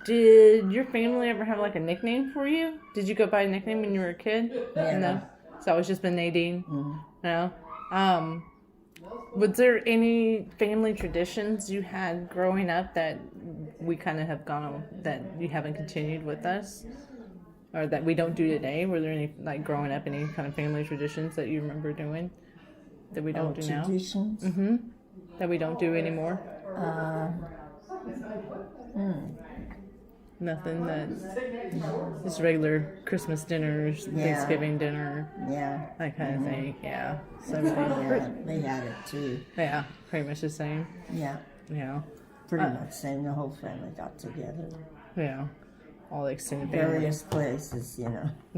Did your family ever have like a nickname for you? Did you go by a nickname when you were a kid? Yeah. No. So it's just been Nadine. Mm-hmm. No. Was there any family traditions you had growing up that we kind of have gone on, that you haven't continued with us, or that we don't do today? Were there any, like growing up, any kind of family traditions that you remember doing that we don't do now? Traditions? Mm-hmm. That we don't do anymore? Nothing that just regular Christmas dinners, Thanksgiving dinner, that kind of thing. Yeah. So everything. They had it too. Yeah, pretty much the same. Yeah. Yeah. Pretty much same. The whole family got together. Yeah. All the extended family. Various places,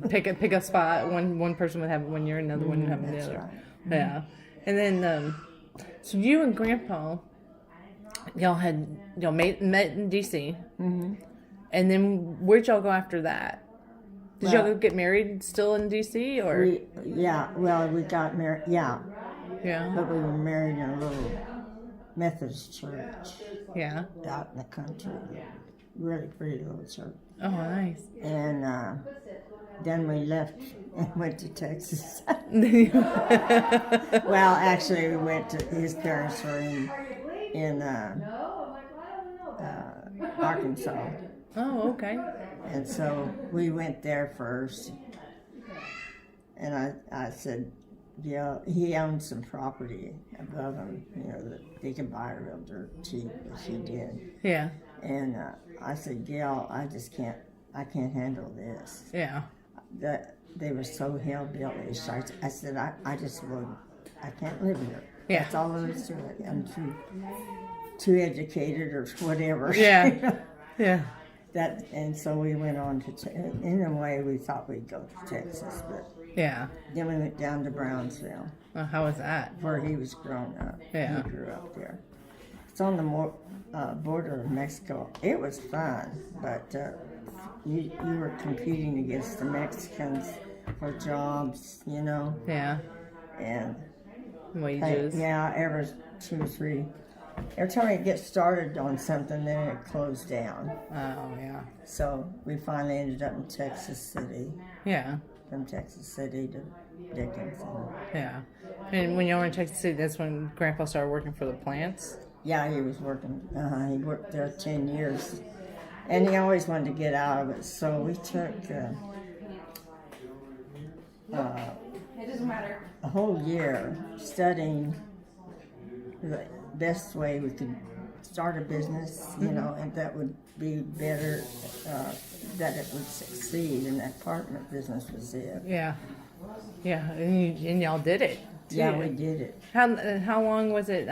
Pick a spot. One person would have it one year, another one would have it the other. Right. Yeah. And then, so you and Grandpa, y'all met in DC. Mm-hmm. And then where'd y'all go after that? Did y'all get married still in DC, or? We got married. Yeah. Yeah. But we were married in a little Methodist church. Yeah. Out in the country. Really pretty little church. Oh, nice. And then we left and went to Texas. Well, actually, we went to, his parents were in Arkansas. Oh, okay. And so we went there first. And I said, yeah, he owned some property above him, that he could buy real dirt cheap, which he did. Yeah. And I said, Gail, I can't handle this. Yeah. They were so hell-billish. I said, I just wouldn't. I can't live here. Yeah. That's all there is to it. I'm too educated or whatever. Yeah. Yeah. And so we went on to, in a way, we thought we'd go to Texas, but yeah. Then we went down to Brownsville. Oh, how was that? Where he was grown up. Yeah. He grew up there. It's on the border of Mexico. It was fun, but you were competing against the Mexicans for jobs, Yeah. And wages. Every 2 or 3. Every time you get started on something, then it closed down. Oh, yeah. So we finally ended up in Texas City. Yeah. From Texas City to Dickinson. Yeah. And when you were in Texas City, that's when Grandpa started working for the plants? Yeah, he was working. He worked there 10 years. And he always wanted to get out of it. So we took a whole year studying the best way we could start a business, and that would be better, that it would succeed, and that apartment business was it. Yeah. Yeah, and y'all did it. Too. Yeah, we did it. How long was it?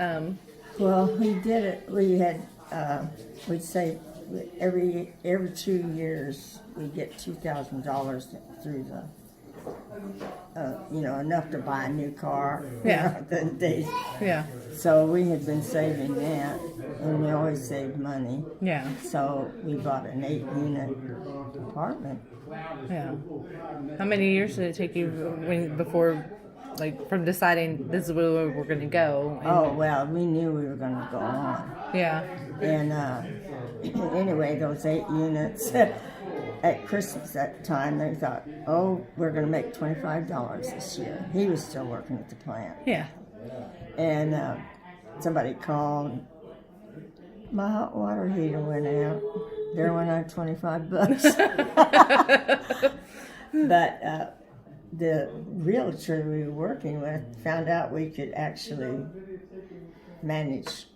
Well, we did it. We had, we'd say every 2 years we get $2,000 through the, enough to buy a new car. Yeah. Yeah. So we had been saving that, and we always saved money. Yeah. So we bought an 8-unit apartment. Yeah. How many years did it take you before, from deciding this is where we're going to go? Well, we knew we were going to go on. Yeah. And anyway, those 8 units, at Christmas that time, they thought, we're going to make $25 this year. He was still working at the plant. Yeah. And somebody called. My hot water heater went out. There went out $25. But the realtor we were working with found out we could actually manage,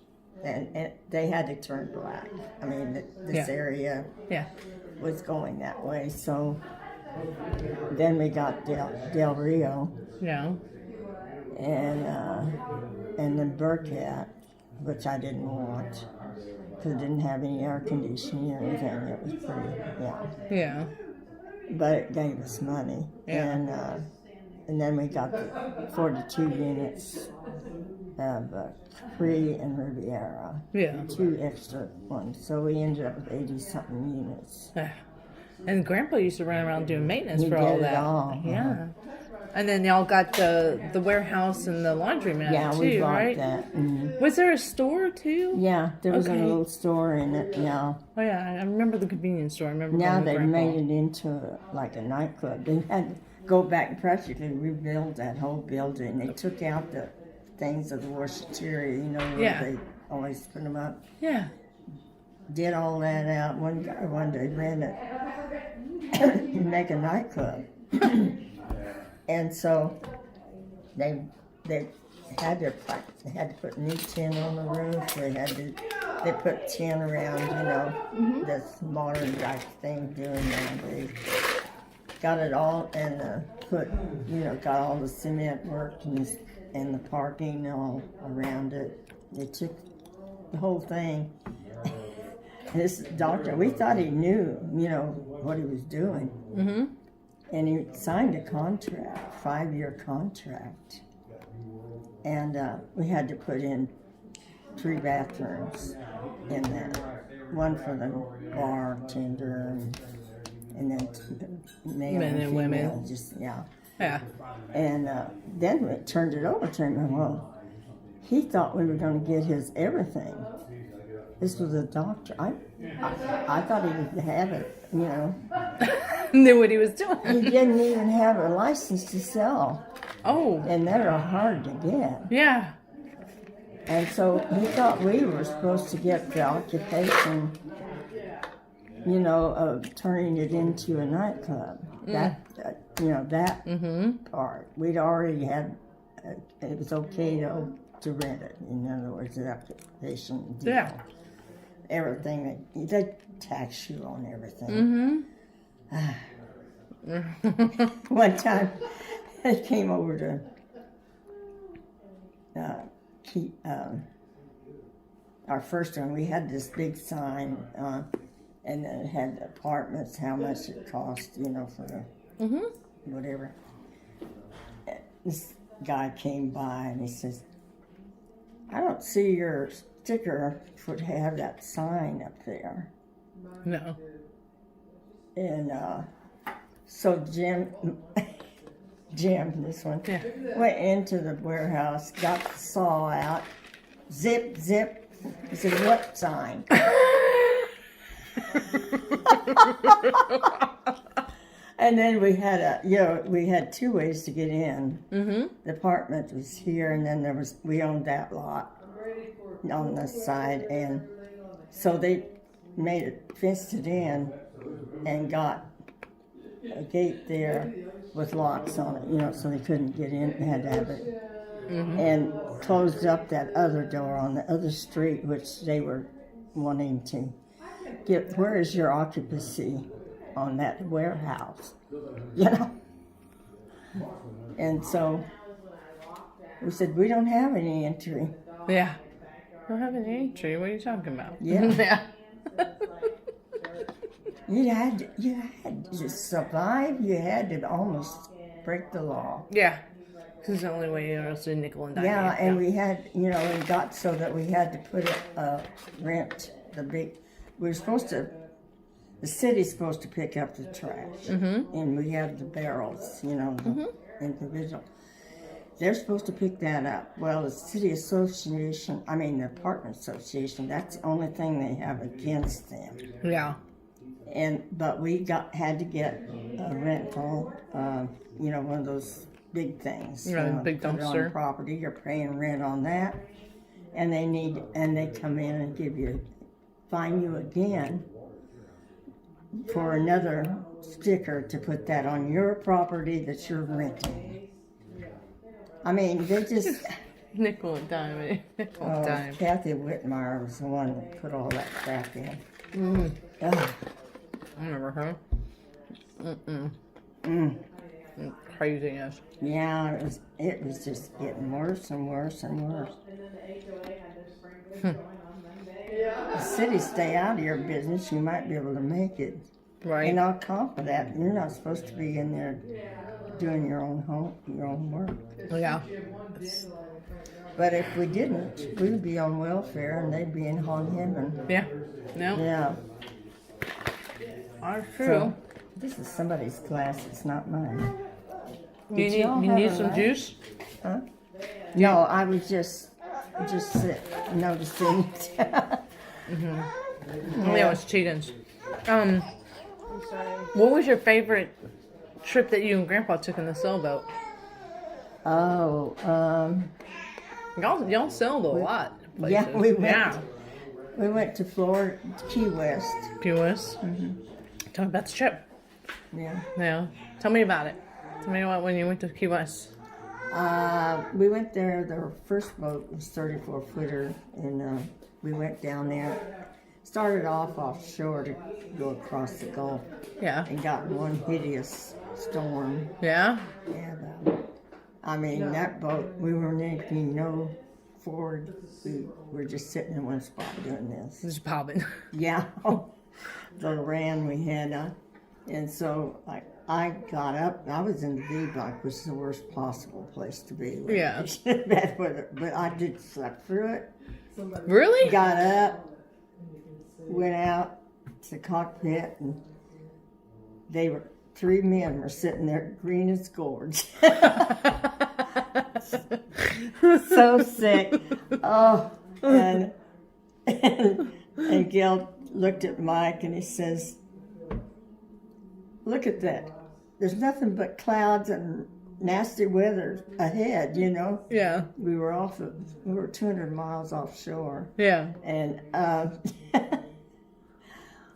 and they had to turn black. I mean, this area was going that way. So then we got Del Rio. Yeah. And then Burkett, which I didn't want because it didn't have any air conditioning or anything. It was pretty, Yeah. But it gave us money. Yeah. And then we got the 42 units of Capri and Riviera. Yeah. 2 extra ones. So we ended up with 80-something units. Yeah. And Grandpa used to run around doing maintenance He for did all it that. all, Yeah. And then y'all got the warehouse and the laundromat Yeah, too, we bought right? that. Mhm. Was there a store too? Yeah, there was Okay. a little store in it. Yeah. Oh yeah, I remember the convenience store. I remember Now going with they've Grandpa. made it into like a nightclub. They had to go back and practically rebuild that whole building. They took out the things of the washateria, where Yeah. they always put them up. Yeah. Did all that out. One guy one day ran it and make a nightclub. And so they had to put new tin on the roof. They put tin around, this modern type thing doing that. They got it all and got all the cement work and the parking all around it. They took the whole thing. This doctor, we thought he knew, what he was doing. Mm-hmm. And he signed a contract, 5-year contract. And we had to put in 3 bathrooms in that. One for the bartender and then male Men and and female, women. just, yeah. Yeah. And then we turned it over to him. Well, he thought we were going to get his everything. This was a doctor. I thought he would have it, Knew what he was doing. He didn't even have a license to sell, Oh. and they're hard to get. Yeah. And so he thought we were supposed to get the occupation, of turning it into a nightclub. That part. We'd already had, it was okay to rent it. In other words, the occupation deal. Yeah. Everything, they tax you on everything. Mm-hmm. One time, they came over to keep our first one. We had this big sign, and then it had the apartments, how much it cost, for the whatever. This guy came by and he says, "I don't see your sticker would have that sign up there." No. And so Jim, this one, Yeah. went into the warehouse, got the saw out, zip, zip. He said, "What sign?" And then we had 2 ways to get in. Mm-hmm. The apartment was here, and then we owned that lot on the side, and so they made it fenced it in and got a gate there with locks on it, so they couldn't get in. They had to have it, and closed up that other door on the other street, which they were wanting to get. Where is your occupancy on that warehouse? And so we said, "We don't have any entry." Yeah. Don't have an entry. What are you talking about? Yeah. Yeah. You had to survive. You had to almost break the law. Yeah. Because the only way you're else to nickel and dime. Yeah, and we had, it got so that we had to put rent the big. We were supposed to. The city's supposed to pick up the trash, and we have the barrels, the individual. They're supposed to pick that up. Well, the city association, the apartment association, that's the only thing they have against them. Yeah. But we had to get a rental, one of those big things. Big put it dumpster. on property, you're paying rent on that, and they come in and fine you again for another sticker to put that on your property that you're renting. They just. Nickel and dime. Nickel and dime. Kathy Whitmire was the one that put all that crap in. I remember her. Craziness. Yeah, it was just getting worse and worse and worse. The city stay out of your business, you might be able to make it. Right. And on top of that, you're not supposed to be in there doing your own work. Yeah. But if we didn't, we would be on welfare and they'd be in hog heaven. Yeah. No. Yeah. Are true. This is somebody's glass. It's not mine. You y'all need, have a some knife? juice? Huh? No, I was just noticing. Yeah, it's chickens. What was your favorite trip that you and Grandpa took in the sailboat? Oh, Y'all sailed a lot. Of yeah, places. we went. Yeah. We went to Florida, Key West. Key West. Tell me about the trip. Yeah. Yeah. Tell me about it. Tell me about when you went to Key West. We went there. The first boat was 34-footer, and we went down there. Started off offshore to go across the Gulf, Yeah. and got in one hideous storm. Yeah. And I mean, that boat, we were making no forward. We were just sitting in one spot doing this. Just popping. Yeah, the Loran we had, and so I got up. I was in the V-block, which is the worst possible place to be. Yeah. Bad weather, but I did slept through it. Really? Got up, went out to the cockpit, and three men were sitting there green as gourds. So sick. Oh, and Gil looked at Mike and he says, "Look at that. There's nothing but clouds and nasty weather ahead, you know." Yeah. We were 200 miles offshore. Yeah. And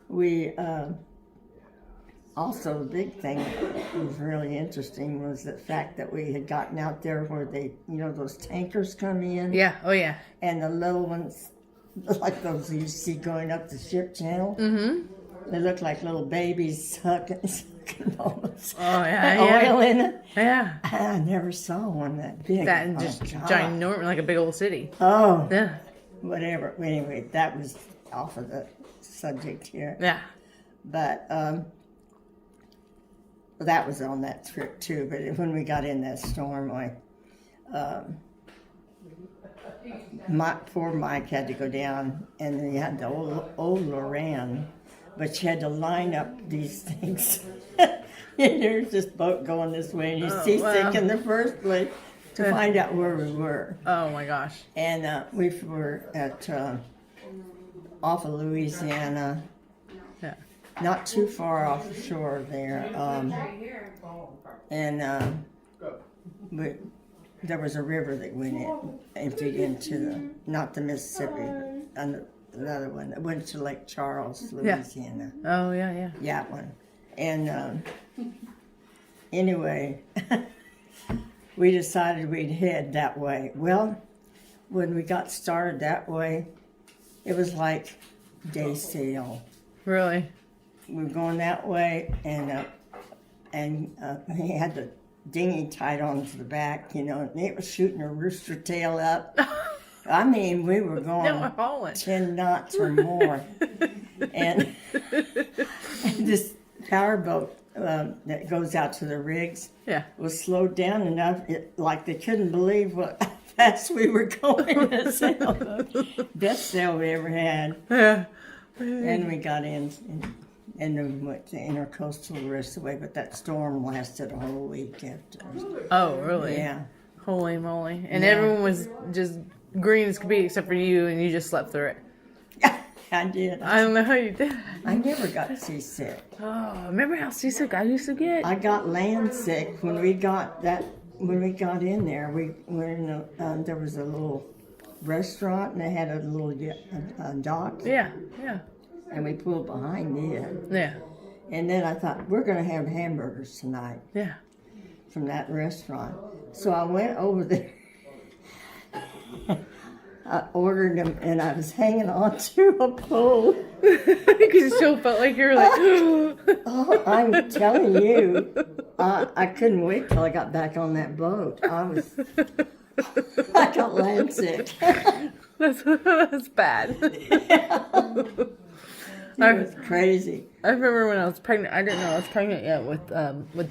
we also, the big thing that was really interesting was the fact that we had gotten out there where those tankers come in. Yeah. Oh, yeah. And the little ones, like those you see going up the ship channel. Mm-hmm. They look like little babies sucking Oh, yeah. oil in it. Yeah. I never saw one that big. That just God. ginormous, like a big old city. Oh. Yeah. Whatever. Anyway, that was off of the subject here. Yeah. But that was on that trip too. But when we got in that storm, poor Mike had to go down, and he had the old Loran, but you had to line up these things. And there's this boat going this way, and you're seasick in the first place to find out where we were. Oh my gosh. And we were at off of Louisiana. Yeah. Not too far offshore there, and there was a river that emptied into not the Mississippi, but another one that went to Lake Charles, Louisiana. Yeah. Oh yeah, yeah. That one, and anyway, we decided we'd head that way. Well, when we got started that way, it was like day sail. Really? We were going that way, and he had the dinghy tied onto the back, and it was shooting a rooster tail up. I mean, we were going 10 knots or more. and this powerboat that goes out to the rigs was slowed down enough, like they couldn't believe what fast we were going. Best sail we ever had. Yeah. And we got in. And then we went to intercoastal the rest of the way, but that storm lasted a whole week after. Oh, really? Yeah. Holy moly. And everyone was just green as could be except for you, and you just slept through it. I did. I don't know how you did. I never got seasick. Oh, remember how seasick I used to get? I got land sick when we got in there. We were in there was a little restaurant, and they had a little dock. Yeah, yeah. And we pulled behind it. Yeah. And then I thought, we're going to have hamburgers tonight. Yeah. From that restaurant. So I went over there. I ordered them, and I was hanging on to a pole. Because you still felt like you were like... Oh, I'm telling you, I couldn't wait till I got back on that boat. I got land sick. That's bad. It was crazy. I remember when I was pregnant. I didn't know I was pregnant yet with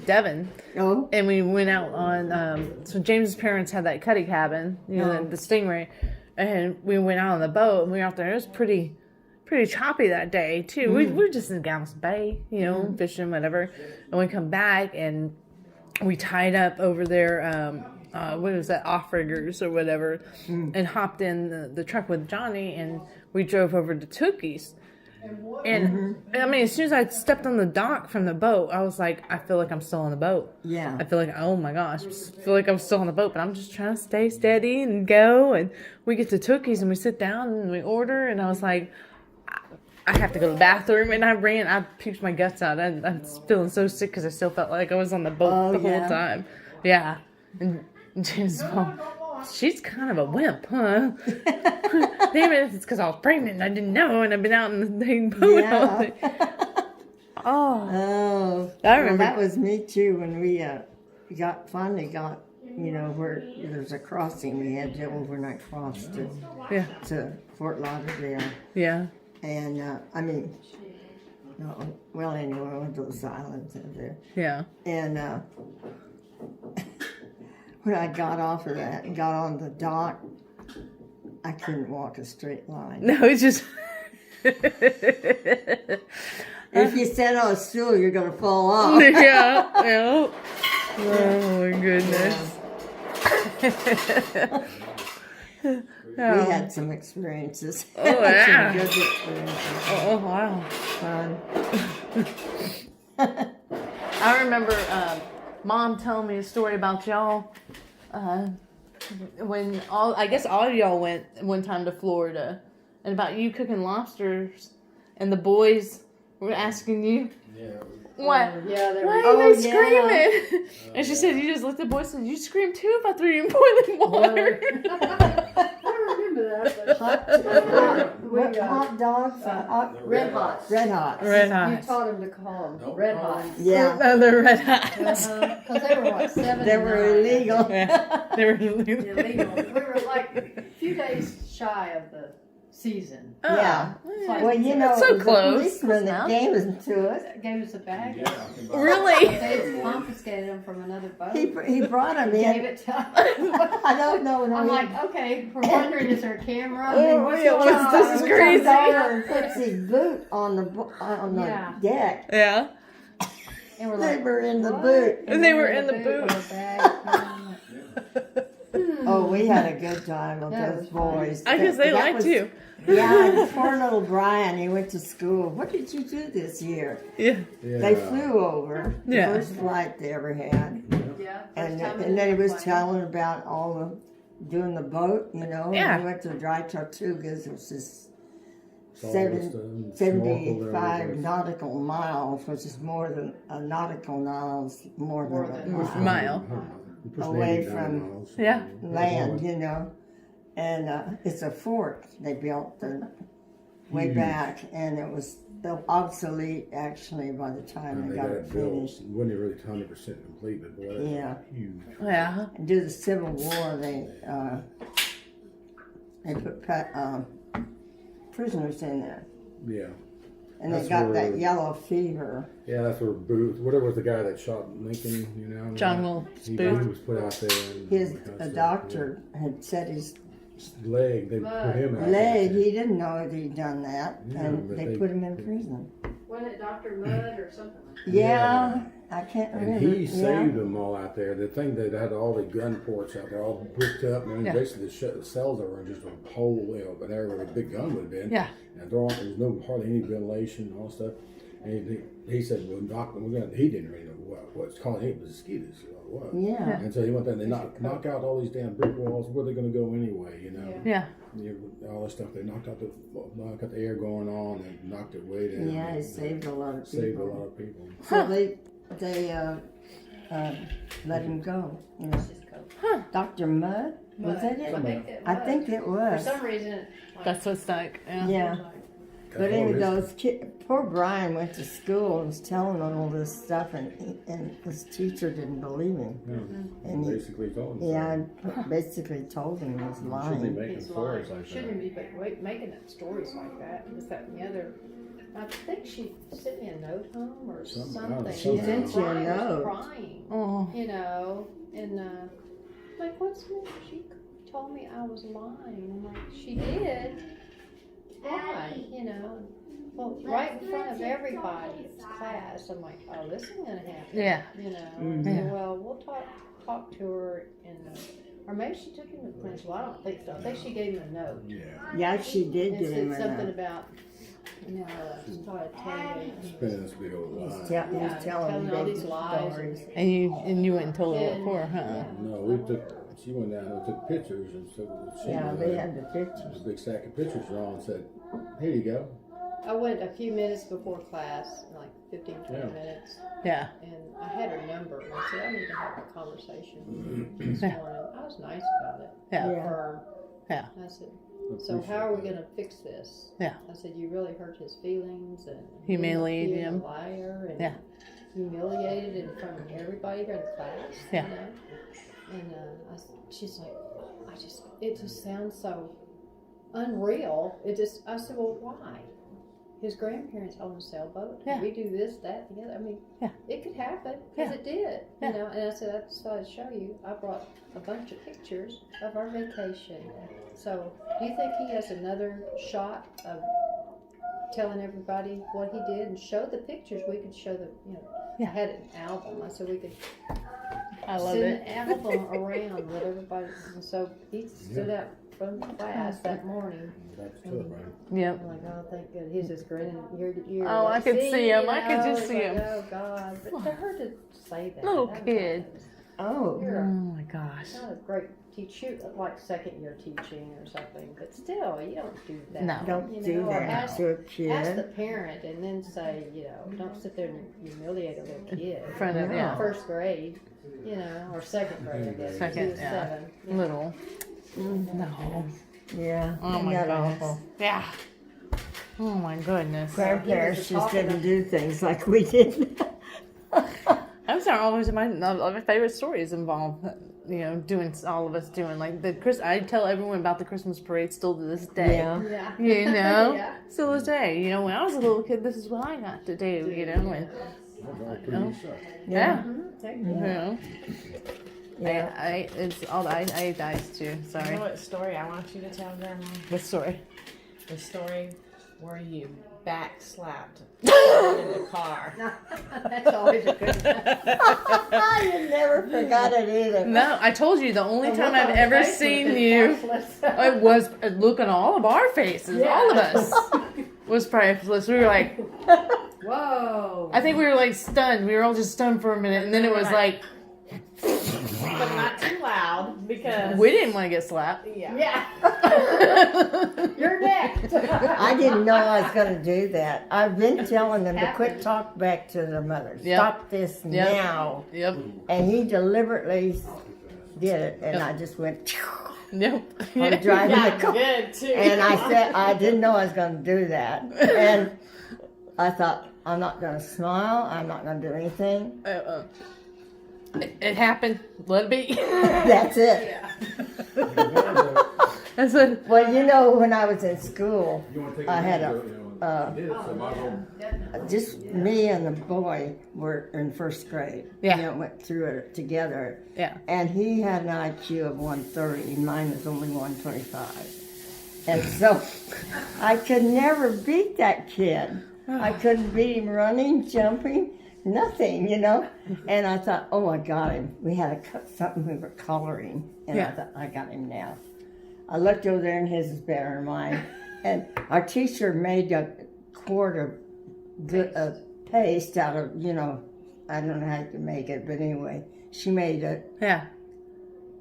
Devin. Oh. And we went out on. So James's parents had that cuddy cabin, the Stingray, and we went out on the boat and we were out there. It was pretty pretty choppy that day too. We were just in Galveston Bay, you know, fishing, whatever. And we come back and we tied up over there, what was that, off-riggers or whatever, and hopped in the truck with Johnny, and we drove over to Tookie's. And I mean, as soon as I stepped on the dock from the boat, I was like, I feel like I'm still on the boat. Yeah. I feel like, oh my gosh, I feel like I'm still on the boat, but I'm just trying to stay steady and go. And we get to Tookie's and we sit down and we order, and I was like, I have to go to the bathroom, and I puked my guts out. I'm feeling so sick because I still felt like I was on the boat the whole time. Yeah. And James' mom, she's kind of a wimp, huh? Damn it, it's because I was pregnant and I didn't know, and I've been out in the dang boat all day. Oh, I remember. Well, that was me too when we finally got, you know, where there's a crossing. We had to overnight cross to Fort Lauderdale. Yeah. And, I mean, no, well, anyway, I went to those islands in there. Yeah. And when I got off of that and got on the dock, I couldn't walk a straight line. No, it's just... If you stand on a stool, you're going to fall off. Yeah. Oh my goodness. We had some experiences. Oh, yeah. Some good experiences. Oh, wow. Fun. I remember Mom telling me a story about y'all when I guess all of y'all went one time to Florida, and about you cooking lobsters, and the boys were asking you, what? Why are they screaming? And she said, you just looked at the boys and said, you screamed too if I threw you in boiling water. Hot dogs? Red Hot. Red Hot. Red You Hot. taught them to call them Red Hot. Yeah. Oh, the Red Hot. Because they were what, 7 They and were 9. illegal. Yeah, they were illegal. Illegal. We were like a few days shy of the season. Oh. Yeah. Like, Well, you know, So it was close. a policeman that gave them to us. gave us a bag. Really? They confiscated them from another boat. He brought them Gave in. it to us. I don't know. I'm like, okay, we're wondering, is there a camera? Oh, yeah, what's this is crazy. And puts his boot on the Yeah. deck. Yeah. And we're They like, were in the what? boot. And they were in the boot. with a bag. Oh, we had a good time with That those was fun. boys. I guess they That liked was- you. Yeah, poor little Brian, he went to school. What did you do this year? Yeah. They flew over, the Yeah. first flight they ever had. Yeah. And first time then he in was the telling about all the, doing the boat, you know. Yeah. And we went to Dry Tortugas, which is All seven- this, snorkel 75 there. nautical miles, which is more than a nautical mile, is more than a Mile. away from Yeah. land, you know. And it's a fort they built way back, and it was obsolete actually by the time And they they got got it it built. finished. Wasn't really 100% complete, but boy, that Yeah. was huge. Yeah. And due to the Civil War, they put prisoners in there, Yeah. and That's they got where- that yellow fever. Yeah, that's where Booth, whatever was the guy that shot Lincoln, you know. John Wilkes he, Booth. He was put out there. And His all that kind of a stuff, doctor had said his yeah. Leg, they put him out leg. there. He didn't know that he'd done that, Yeah, and but they they- put him in prison. Wasn't it Dr. Mudd or something like that? Yeah, I can't remember. And he Yeah. saved them all out there. The thing that had all the gun ports out there, all bricked up, and Yeah. basically the cells that were just a hole, you know, but there where the big gun would have been. Yeah. And there was no hardly any ventilation, all stuff. And he said, "Well, doctor, he didn't really know what's causing it was mosquitoes or what." Yeah. And so he went there and they knock out all these damn brick walls. Where are they going to go anyway? You know, Yeah. all this stuff. They knocked out the air going on and knocked it way down. Yeah, it saved a lot of people. Saved a lot of people. So they let him go. You know. Dr. Mudd, was that it? I think it For was. some reason, like, That's what's like. Yeah. Yeah. But All anyway, his- those poor Brian went to school and was telling them all this stuff, and his teacher didn't believe him. Yeah. And he, Basically told him. yeah, basically told him he was Shouldn't be lying. making he's stories lying. like Shouldn't that. be making up stories like that. This, that, and the other. I think she sent me a note home or Something. something. She sent you a Brian was note. crying, Oh. you know, and like, what's the matter? She told me I was lying. I'm like, she did. why? You know, well, right in front of everybody's class. I'm like, oh, this isn't gonna happen. Yeah. You know. Mhm. Yeah. Well, we'll talk to her and. Or maybe she took him to principal. I don't think so. I think she gave him a note. Yeah. Yeah, she did And give him said a something note. about, you know, taught Italian. Spinning this big old lie. He's Yeah, telling all big these lies. stories. And you went and told her before, huh? No, we took. She went down and took pictures, and so she Yeah, was they there. had the pictures. There's a big stack of pictures drawn and said, "Here you go." I went a few minutes before class, like 15, 20 Yeah. minutes, Yeah. and I had her number. And I said, I need to have a conversation with you this Yeah. morning. I was nice about it. Yeah. Yeah. Firm. Yeah. I said, I so how are we appreciate going to fix this? Yeah. I said, you really hurt his feelings and Humiliated being him. a liar and Yeah. humiliated in front of everybody here in the class. Yeah. You know? And she's like, it just sounds so unreal. I said, well, why? His grandparents own a sailboat. Yeah. We do this, that, the other. I mean, Yeah. it could happen because Yeah. it did. Yeah. You know, and I said, I just thought I'd show you. I brought a bunch of pictures of our vacation. So, do you think he has another shot of telling everybody what he did and show the pictures? We could show the, you know, Yeah. I had an album. I said we could I love send it. the album around with everybody. And so he stood out from the class that morning. That's tough, right? Yep. I'm like, oh, thank God. He's just grinning ear to ear. Oh, like, I could see him. I could just it's see like, him. Oh, God. But to her to say that. Little that was kid. like, Oh, You're Oh my gosh. not a great teacher, like second year teaching or something. But still, you don't do that. No. don't You do know, or that ask to a the kid. parent and then say, you know, don't sit there and humiliate a little kid. In front of, yeah. First grade, you know, or second grade, I guess. Second, He was yeah. 7. you know. Little. No. Yeah. Oh my Isn't that goodness. awful? Yeah. Oh my goodness. Grandparents He was just talking didn't do things like we did. Those are always my favorite stories involve, you know, all of us doing like the I tell everyone about the Christmas parade still to this day. Yeah. Yeah. You know, Yeah. still to this day. You know, when I was a little kid, this is what I got to do. You know, and That's all pretty good stuff. yeah, Take you it. know, Yeah. it's all I ate ice too. You know Sorry. what story I want you to tell, Grandma? What story? The story where you backslapped in the car. That's always a good one. I never forgot it either. No, I told you the only The time look I've on his ever face was seen just you. priceless. It was a look on all of our faces, all of us was priceless. We were like, Whoa. I think we were like stunned. We were all just stunned for a minute, and then it was like, But not too loud because we didn't want to get slapped. Yeah. Yeah. You're next. I didn't know I was going to do that. I've been telling them to quit talk back to their mothers. Yep. Stop this Yep. now. Yep. And he deliberately did it, and I just went Yep. on driving the Got car. good too. And I said, I didn't know I was going to do that. And I thought, I'm not going to smile. I'm not going to do anything. It happened. Let it be. That's it. I said, Well, you know, when I was in school, You want to take I had a a, did it, so might as well. just me and the boy were in first grade. Yeah. You know, went through it together. yeah. And he had an IQ of 130, and mine was only 125. And so I could never beat that kid. I couldn't beat him running, jumping, nothing, you know. And I thought, oh, I got him. We had something we were coloring, and Yeah. I thought, I got him now. I looked over there, and his is better than mine. And our teacher made a quart of paste out of, you know, I don't know how you can make it, but anyway, she made it. Yeah.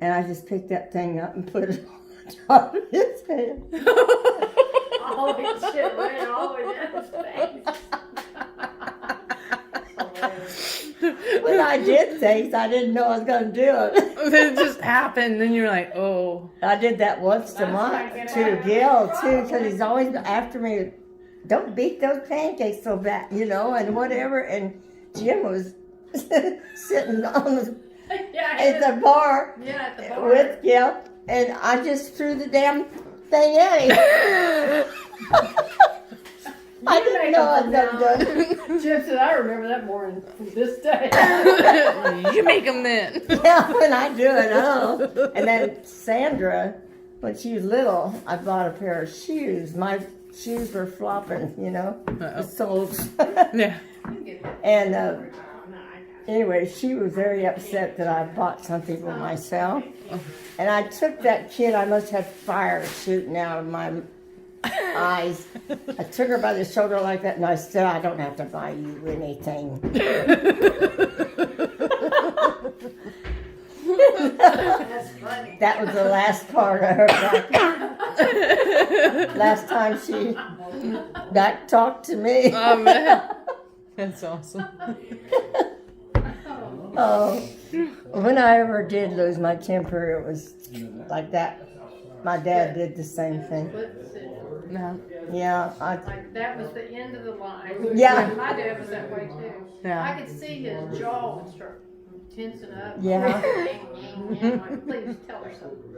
And I just picked that thing up and put it on top of his head. Holy shit, ran all the way down his face. When I did things, I didn't know I was going to do it. It just happened. Then you're like, oh. I did that once to Gil, too, because he's always after me. Don't beat those pancakes so bad, you know, and whatever. And Jim was sitting on the, at the bar Yeah, at the bar. with Gil, and I just threw the damn thing at him. I didn't know I was going to do it. Jim said, I remember that morning from this day. You make them then. Yeah, when I do it, oh. And then Sandra, when she was little, I bought a pair of shoes. My shoes were flopping, you know, the Uh-oh. soles. Yeah. And anyway, she was very upset that I bought something for myself. And I took that kid, I must have fire shooting out of my eyes. I took her by the shoulder like that, and I said, I don't have to buy you anything. That was the last part of her back. Last time she back talked to me. Oh man, that's awesome. Oh, when I ever did lose my temper, it was like that. My dad did the same thing. No. Yeah, Like that was the end of the line. Yeah. My dad was that way too. Yeah. I could see his jaw would start tensing up. Yeah. Like, please tell her something.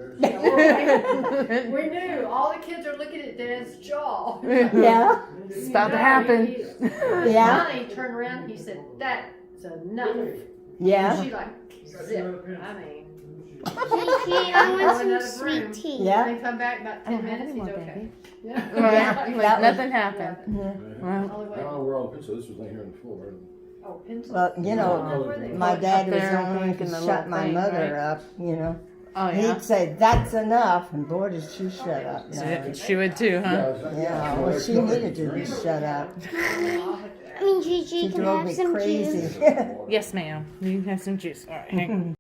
We knew all the kids are looking at Dad's jaw. yeah, It's about to happen. Yeah. Finally, he turned around. He said, "That's enough." yeah, She like zip. I mean, Gigi, I want some sweet tea. yeah. they come back about 10 minutes. He's okay. Yeah. Right. Like That was- nothing happened. Yeah. Well, Only I way. don't know where all the pencils. This was laying here on the floor. Oh, pencil. Well, you know, my dad was there the only one who making could the shut little my thing, mother right? up, you know. oh yeah. He'd say, that's enough, and boy, did she shut up. She would too, huh? Yeah, well, she needed to be shut up. I mean, Gigi, She can I drove have me some crazy. juice? Yes, ma'am. You can have some juice. All right. Hang on.